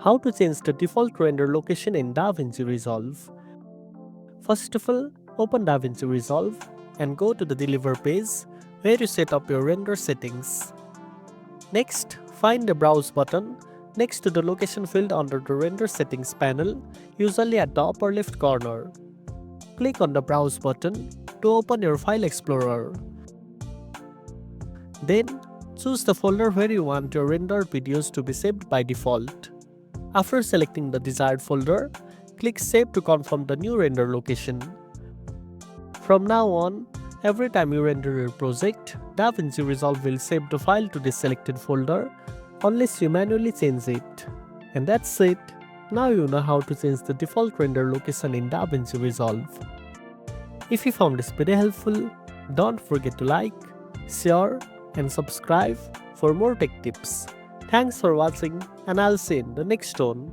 How to change the default render location in DaVinci Resolve. First of all, open DaVinci Resolve and go to the Deliver page where you set up your render settings. Next, find the Browse button next to the location field under the Render Settings panel, usually at the upper left corner. Click on the Browse button to open your File Explorer. Then, choose the folder where you want your rendered videos to be saved by default. After selecting the desired folder, click Save to confirm the new render location. From now on, every time you render your project, DaVinci Resolve will save the file to this selected folder unless you manually change it. And that's it. Now you know how to change the default render location in DaVinci Resolve. If you found this video helpful, don't forget to like, share, and subscribe for more tech tips. Thanks for watching, and I'll see you in the next one.